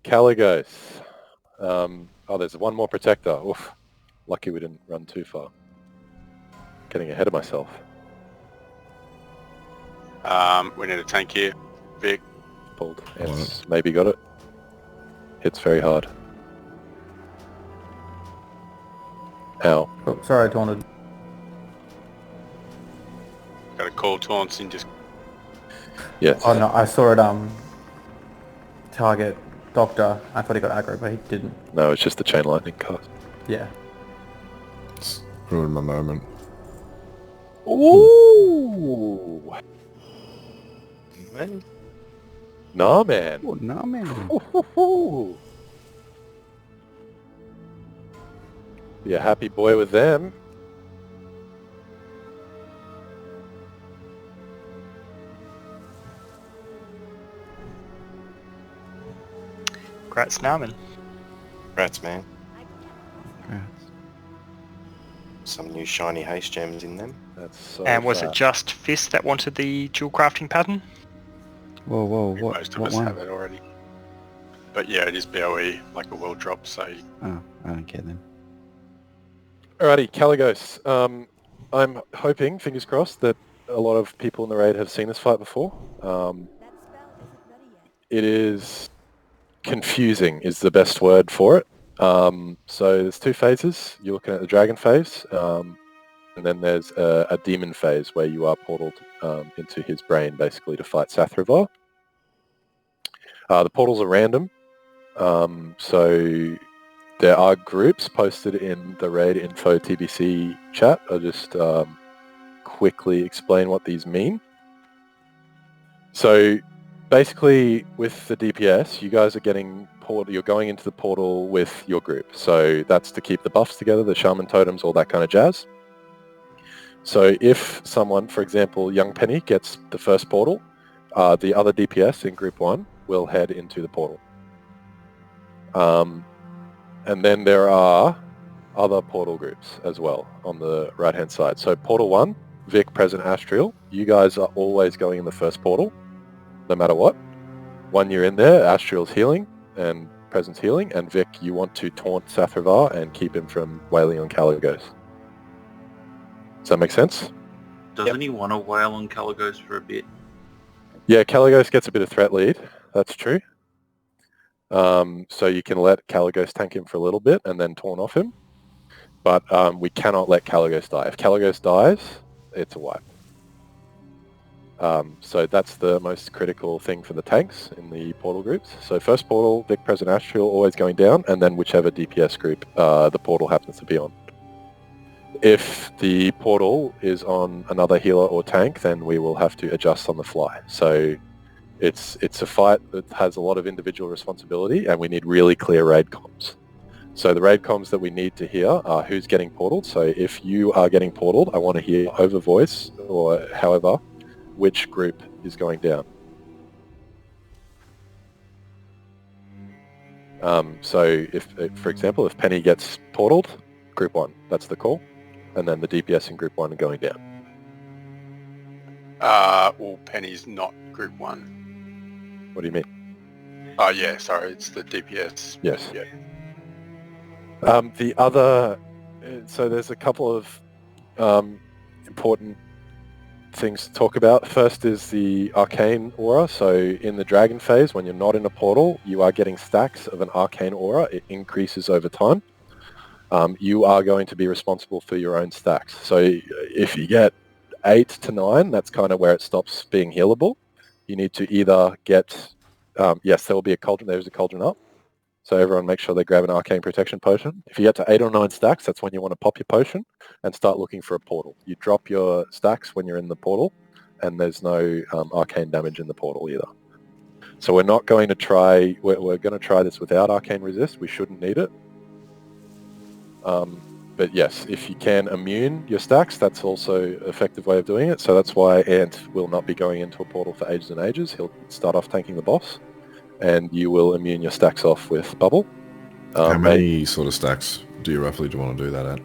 Kalecgos. Oh, there's one more protector. Oof. Lucky we didn't run too far. Getting ahead of myself. We need a tank here. Vic. Pulled. Yes, maybe got it. Hits very hard. Ow. Oh, sorry, I taunted. Got a call taunts and just... Yes. Oh no, I saw it target Doctor. I thought he got aggro, but he didn't. No, it's just the chain lightning cast. Yeah. It's ruined my moment. Ooh! Man. Nah, man. Oh, nah, man. Ooh. Be a happy boy with them. Congrats, Nauman. Rats, man. Congrats. Some new shiny haste gems in them. That's so And was fat. it just Fist that wanted the dual crafting pattern? Whoa, whoa, what? Most of What us one? have it already. But yeah, it is BOE, like a world drop, so... Oh, I don't care then. Alrighty, Kalecgos. I'm hoping, fingers crossed, that a lot of people in the raid have seen this fight before. It is confusing is the best word for it. So there's two phases. You're looking at the dragon phase, and then there's a demon phase where you are portaled into his brain basically to fight Sathravar. The portals are random, so there are groups posted in the raid info TBC chat. I'll just quickly explain what these mean. So basically with the DPS, you guys are getting you're going into the portal with your group. So that's to keep the buffs together, the shaman totems, all that kind of jazz. So if someone, for example, Young Penny gets the first portal, the other DPS in group 1 will head into the portal. And then there are other portal groups as well on the right-hand side. So portal 1, Vic, Present, Astriel, you guys are always going in the first portal, no matter what. When you're in there, Astriel's healing and Present's healing, and Vic, you want to taunt Sathravar and keep him from wailing on Kalecgos. Does that make sense? Doesn't he want to wail on Kalecgos for a bit? Yeah, Kalecgos gets a bit of threat lead, that's true. So you can let Kalecgos tank him for a little bit and then taunt off him. But we cannot let Kalecgos die. If Kalecgos dies, it's a wipe. So that's the most critical thing for the tanks in the portal groups. So first portal, Vic, Present, Astriel, always going down, and then whichever DPS group the portal happens to be on. If the portal is on another healer or tank, then we will have to adjust on the fly. So it's a fight that has a lot of individual responsibility, and we need really clear raid comms. So the raid comms that we need to hear are who's getting portaled. So if you are getting portaled, I want to hear over voice or however which group is going down. So if, for example, if Penny gets portaled, group 1, that's the call. And then the DPS in group 1 are going down. Well, Penny's not group 1. What do you mean? Oh yeah, sorry, it's the DPS. Yes. Yeah. The other, so there's a couple of important things to talk about. First is the arcane aura. So in the dragon phase, when you're not in a portal, you are getting stacks of an arcane aura. It increases over time. You are going to be responsible for your own stacks. So if you get 8 to 9, that's kind of where it stops being healable. You need to either get, yes, there will be a cauldron. There's a cauldron up. So everyone make sure they grab an arcane protection potion. If you get to 8 or 9 stacks, that's when you want to pop your potion and start looking for a portal. You drop your stacks when you're in the portal, and there's no arcane damage in the portal either. So we're not going to try, we're going to try this without arcane resist. We shouldn't need it. But yes, if you can immune your stacks, that's also an effective way of doing it. So that's why Ant will not be going into a portal for ages and ages. He'll start off tanking the boss, and you will immune your stacks off with Bubble. How many sort of stacks do you roughly want to do that at?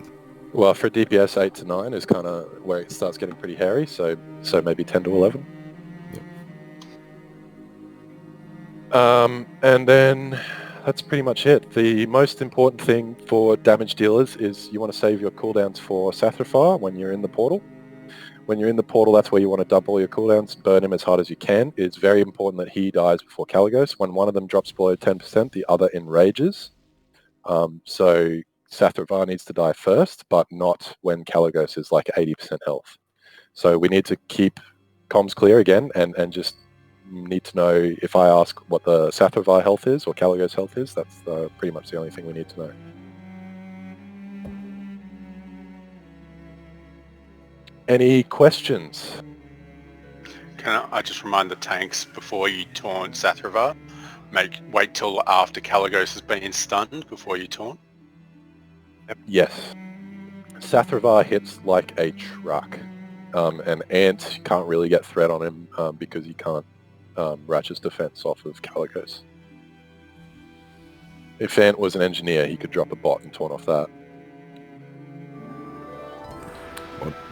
Well, for DPS, 8 to 9 is kind of where it starts getting pretty hairy, so maybe 10 to 11. Yep. And then that's pretty much it. The most important thing for damage dealers is you want to save your cooldowns for Sathriphar when you're in the portal. When you're in the portal, that's where you want to double your cooldowns, burn him as hard as you can. It's very important that he dies before Kalecgos. When one of them drops below 10%, the other enrages. So Sathriphar needs to die first, but not when Kalecgos is like 80% health. So we need to keep comms clear again and just need to know if I ask what the Sathriphar health is or Kalecgos health is, that's pretty much the only thing we need to know. Any questions? Can I just remind the tanks before you taunt Sathriphar, wait till after Kalecgos has been stunned before you taunt? Yes. Sathriphar hits like a truck. And Ant can't really get threat on him because he can't Ratchet's defense off of Kalecgos. If Ant was an engineer, he could drop a bot and taunt off that.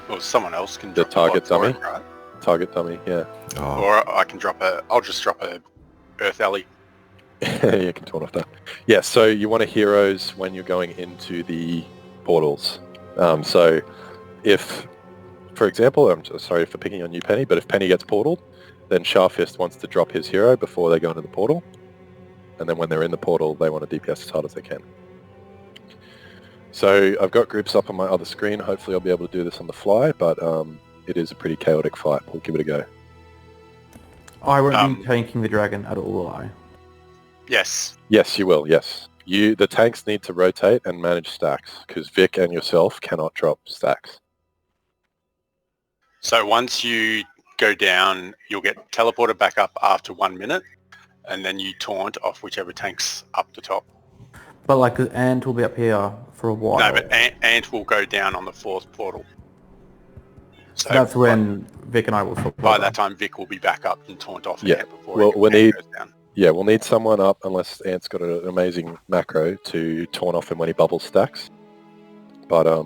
Or someone else can The drop target a bot for dummy? him, right? Target dummy, yeah. Oh, Or I can I'll just drop a Earth Alley. You can taunt off that. Yeah, so you want to heroes when you're going into the portals. So if, for example, I'm sorry for picking on you, Penny, but if Penny gets portaled, then Sharfist wants to drop his hero before they go into the portal. And then when they're in the portal, they want to DPS as hard as they can. So I've got groups up on my other screen. Hopefully I'll be able to do this on the fly, but it is a pretty chaotic fight. We'll give it a go. I won't be tanking the dragon at all, will I? Yes. Yes, you will, yes. The tanks need to rotate and manage stacks, because Vic and yourself cannot drop stacks. So once you go down, you'll get teleported back up after 1 minute, and then you taunt off whichever tank's up the top. But like, the Ant will be up here for a while. No, but Ant will go down on the 4th portal. So That's when Vic and I will swap by over. that time, Vic will be back up and taunt off Yeah. Ant before Well, we Ant need- goes down. Yeah, we'll need someone up, unless Ant's got an amazing macro to taunt off him when he bubbles stacks. But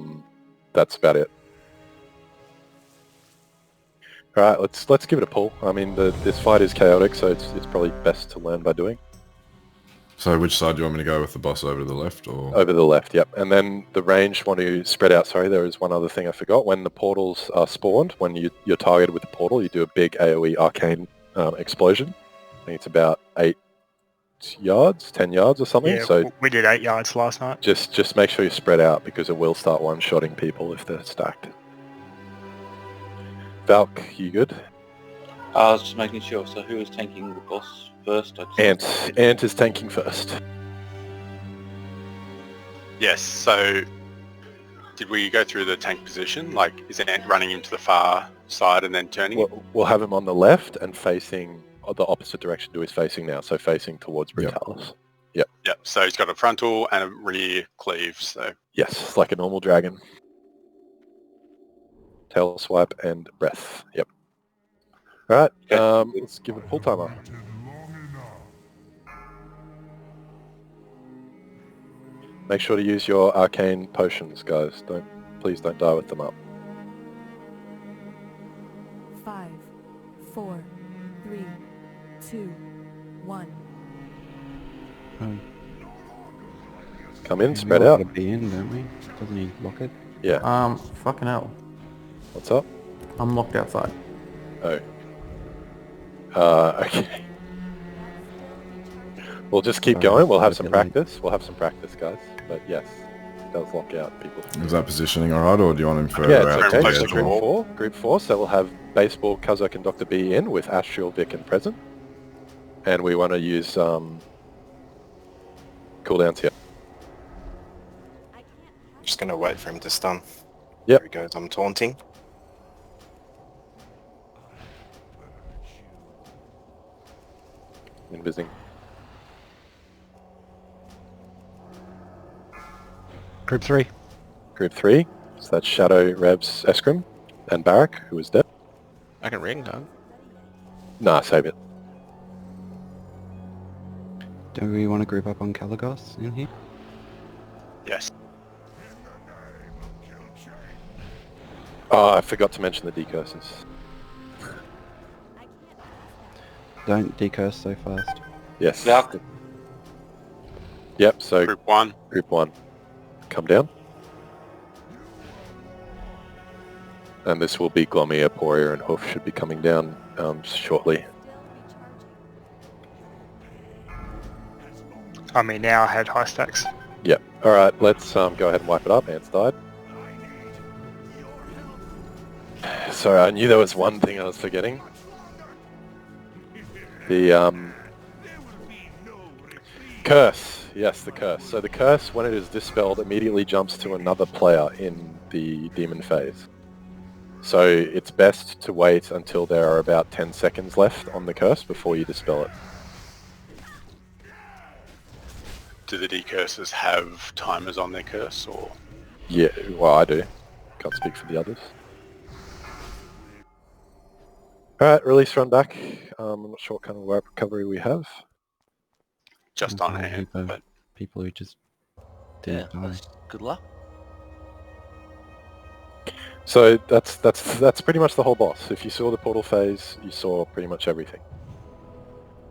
that's about it. All right, let's give it a pull. I mean, this fight is chaotic, so it's probably best to learn by doing. so which side do you want me to go with, the boss over to the left or? Over the left, yep. And then the range want to spread out. Sorry, there is one other thing I forgot. When the portals are spawned, when you're targeted with the portal, you do a big AoE arcane explosion. I think it's about 8 yards, 10 yards or something. Yeah, So we did 8 yards last night. just make sure you spread out because it will start one-shotting people if they're stacked. Valk, you good? I was just making sure. So who was tanking the boss first? Ant is tanking first. Yes, so did we go through the tank position? Like, is Ant running him to the far side and then turning? We'll have him on the left and facing the opposite direction to he's facing now, so facing towards Brutalis. Yep, so he's got a frontal and a rear cleave, so... Yes, like a normal dragon. Tail swipe and breath. Yep. All right, let's give it a pull timer. Make sure to use your arcane potions, guys. Please don't die with them up. 5, 4, 3, 2, 1. Come in, We spread all out. gotta be in, don't we? Doesn't he lock it? Yeah. Fucking hell. What's up? I'm locked outside. Oh. Okay. We'll just keep going. We'll have some practice. We'll have some practice, guys. But yes, it does lock out people. Is that positioning alright, or do you want him further Yeah, out? it's to okay. the So edge? group four. So we'll have Baseball, Kazak, and Dr. B in with Astral, Vic, and Present. And we want to use cooldowns here. Just gonna wait for him to stun. Yep. There he goes. I'm taunting. Invising. Group 3. Group 3. So that's Shadow, Rebs, Eskrim, and Barak, who is dead. I can ring, dog. Nah, save it. Do we want to group up on Kalecgos in here? Yes. Oh, I forgot to mention the decurses. Don't decurse so fast. Yes. Valk, Yep, so Group 1. Group 1, come down. And this will be Glommy, Aporia, and Hoof should be coming down shortly. I mean, now I had high stacks. Yep. Alright, let's go ahead and wipe it up. Ants died. Sorry, I knew there was one thing I was forgetting. The curse. Yes, the curse. So the curse, when it is dispelled, immediately jumps to another player in the demon phase. So it's best to wait until there are about 10 seconds left on the curse before you dispel it. Do the decursors have timers on their curse, or...? Yeah, well, I do. Can't speak for the others. Alright, release run back. I'm not sure what kind of wipe recovery we have. Just There's on a whole hand, heap of but people who just Yeah, didn't die. good luck. So that's pretty much the whole boss. If you saw the portal phase, you saw pretty much everything.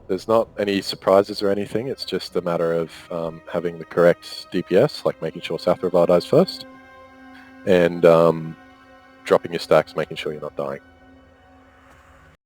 There's not any surprises or anything, it's just a matter of having the correct DPS, like making sure Sathravar dies first, and dropping your stacks, making sure you're not dying.